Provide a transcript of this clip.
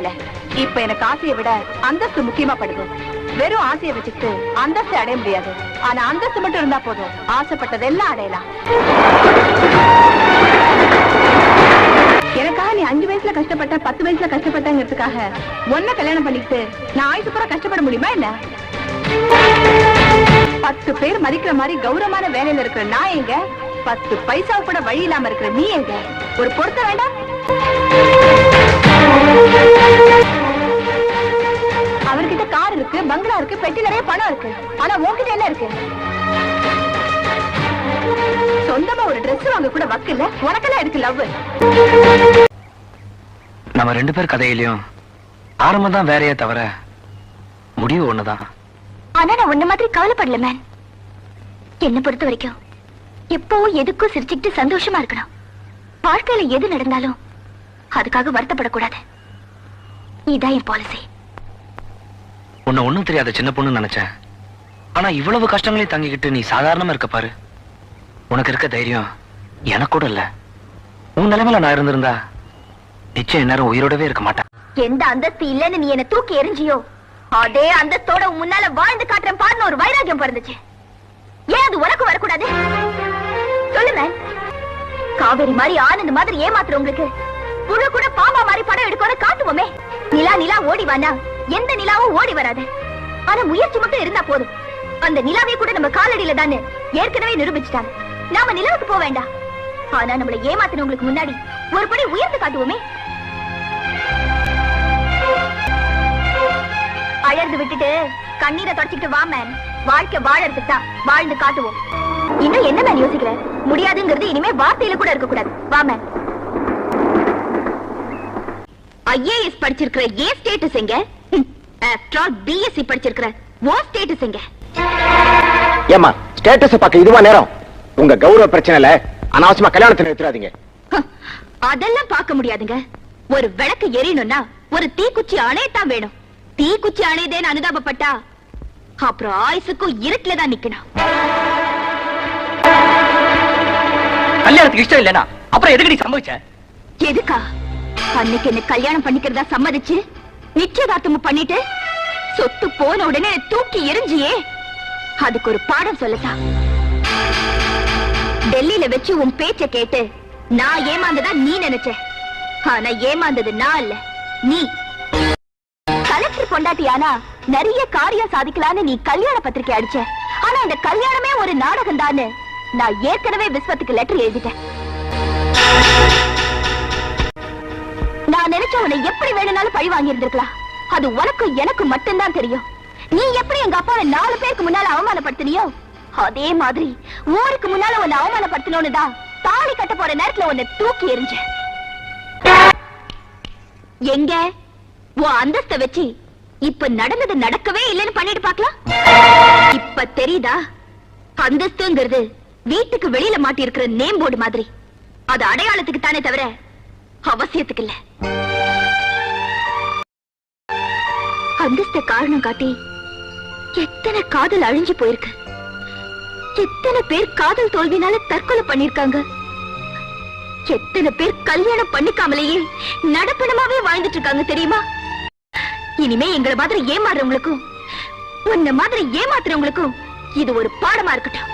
இல்ல. இப்ப எனக்கு ஆசையை விட அந்தஸ்து முக்கியமா படுது. வெறும் ஆசையை வச்சுக்கிட்டு அந்தஸ்து அடைய முடியாது. ஆனா அந்தஸ்து மட்டும் இருந்தா போதும், ஆசைப்பட்டதெல்லாம் அடையலாம். எனக்காக நீ 5 வயசுல கஷ்டப்பட்ட 10 வயசுல கஷ்டப்பட்டங்கிறதுக்காக ஒன்ன கல்யாணம் பண்ணிக்கிட்டு நான் ஆயுசு பூரா கஷ்டப்பட முடியுமா என்ன? 10 பேர் மதிக்கிற மாதிரி கௌரவமான வேலையில இருக்கிற நான் எங்க? 10 பைசா கூட வழி இல்லாம இருக்கிற நீ எங்க? ஒரு பொறுத்த வேண்டாம். அவர்கிட்ட கார் இருக்கு, பங்களா இருக்கு, பெட்டி நிறைய பணம் இருக்கு. ஆனா உன்கிட்ட என்ன இருக்கு? சொந்தமா ஒரு Dress வாங்க கூட வக்கில்ல. உனக்கெல்லாம் இருக்கு லவ். நம்ம 2 பேர் கதையிலயும் ஆரம்பம் தான் வேறையே தவிர முடிவு ஒண்ணுதான். ஆனா நான் உன்ன மாதிரி கவலைப்படல மேன். என்ன பொறுத்த வரைக்கும் எப்பவும் எதுக்கும் சிரிச்சுக்கிட்டு சந்தோஷமா இருக்கணும். வாழ்க்கையில எது நடந்தாலும் அதுக்காக வருத்தப்படக்கூடாது. இதான் என் பாலிசி. உன்னை ஒண்ணும் தெரியாத சின்ன பொண்ணு நினைச்சேன். ஆனா இவ்வளவு கஷ்டங்களையும் தாங்கிக்கிட்டு நீ சாதாரணமா இருக்க பாரு. உனக்கு இருக்க தைரியம் எனக்கு கூட இல்ல. உன் நிலைமையில நான் இருந்திருந்தா நிச்சயம் நேரம் உயிரோடவே இருக்க மாட்டேன். எந்த அந்தஸ்து இல்லன்னு நீ என்ன தூக்கி எறிஞ்சியோ அதே அந்தஸ்தோட முன்னால வாழ்ந்து காட்டுறேன் பாருன்னு ஒரு வைராகியம் பிறந்துச்சு. ஏன் அது உனக்கு வரக்கூடாது? சொல்லுங்க. காவேரி மாதிரி ஆனந்த் மாதிரி ஏமாத்துற உங்களுக்கு புழு கூட பாம்பா மாதிரி படம் எடுக்கணும் காட்டுவோமே. நிலா நிலா ஓடிவானா எந்த நிலாவும் ஓடி வராது. ஆனா முயற்சி மட்டும் இருந்தா போதும். அந்த நிலாவே கூட நம்ம காலடியில தானே ஏற்கனவே நிரூபிச்சுட்டாங்க. நாம நிலவுக்கு போக வேண்டாம். ஆனா நம்மள ஏமாத்தினவங்களுக்கு முன்னாடி ஒரு படி உயர்ந்து காட்டுவோமே. அழகு விட்டுட்டு கண்ணீரை தொடச்சிட்டு வா மேன். வாழ்க்கை வாழறதுக்கு தான் வாழ்ந்து காட்டுவோம். இன்னும் என்ன மேன் யோசிக்கிற? முடியாதுங்கிறது இனிமே வார்த்தையில கூட இருக்க கூடாது. வா மேன். IAS படிச்சிருக்கிற ஏ ஸ்டேட்டஸ் எங்க? ஆஃப்டர் ஆல் BSc படிச்சிருக்கிற ஓ ஸ்டேட்டஸ் எங்க? ஏமா ஸ்டேட்டஸ் பார்க்க இதுவா நேரம்? உங்க கௌரவ பிரச்சனைல அனாவசியமா கல்யாணத்தை நிறுத்தாதீங்க. அதெல்லாம் பார்க்க முடியாதுங்க. ஒரு விளக்கு எரியணும்னா ஒரு தீக்குச்சி அணையத்தான் வேணும். தீக்குச்சி அணையதேன்னு அனுதாபப்பட்டா அப்புறம் ஆயுசுக்கும் இருட்டுல தான் நிக்கணும். கல்யாணத்துக்கு இஷ்டம் இல்லனா அப்புறம் எதுக்கு நீ சம்பவிச்ச? எதுக்கா? அன்னைக்கு என்ன கல்யாணம் பண்ணிக்கிறதா சம்மதிச்சு நிச்சயதார்த்தமும் பண்ணிட்டு சொத்து போன உடனே தூக்கி எரிஞ்சியே, அதுக்கு ஒரு பாடம் சொல்லத்தான். டெல்லியில வச்சு உன் பேச்ச கேட்டு நான் ஏமாந்ததா நீ நினைச்ச. ஆனா ஏமாந்தது நான் இல்ல, நீ. கலெக்டர் பொண்டாட்டியானா நிறைய காரியம் சாதிக்கலான்னு நீ கல்யாண பத்திரிக்கை அடிச்ச. ஆனா அந்த கல்யாணமே ஒரு நாடகம் தான்னு நான் ஏற்கனவே விஸ்வத்துக்கு லெட்டர் எழுதிட்டேன். நான் நினைச்ச உன்னை எப்படி வேணும்னாலும் பழி வாங்கி இருந்திருக்கலாம். அது உனக்கு எனக்கு மட்டும்தான் தெரியும். நீ எப்படி எங்க அப்பாவை 4 பேருக்கு முன்னால அவமானப்படுத்தினியோ அதே மாதிரி ஊருக்கு முன்னால உன்னை அவமானப்படுத்தணும்னு தான் தாலி கட்ட போற நேரத்துல உன்னை தூக்கி எறிஞ்ச. எங்க உன் அந்தஸ்த வச்சு இப்ப நடந்தது நடக்கவே இல்லைன்னு பண்ணிட்டு பாக்கலாம். இப்ப தெரியுதா? அந்தஸ்துங்கிறது வீட்டுக்கு வெளியில மாட்டி இருக்கிற நேம் போர்டு மாதிரி. அது அடையாளத்துக்கு தானே தவிர அவசியத்துக்கு இல்ல. அந்தஸ்த காரணம் காட்டி எத்தனை காதல் அழிஞ்சு போயிருக்கு. எத்தனை பேர் காதல் தோல்வினால தற்கொலை பண்ணிருக்காங்க. எத்தனை பேர் கல்யாணம் பண்ணிக்காமலேயே நடப்பணமாவே வாழ்ந்துட்டு இருக்காங்க தெரியுமா? இனிமே எங்களை மாதிரி ஏமாறுறவங்களுக்கும் உன்ன மாதிரி ஏமாத்துறவங்களுக்கும் இது ஒரு பாடமா இருக்கட்டும்.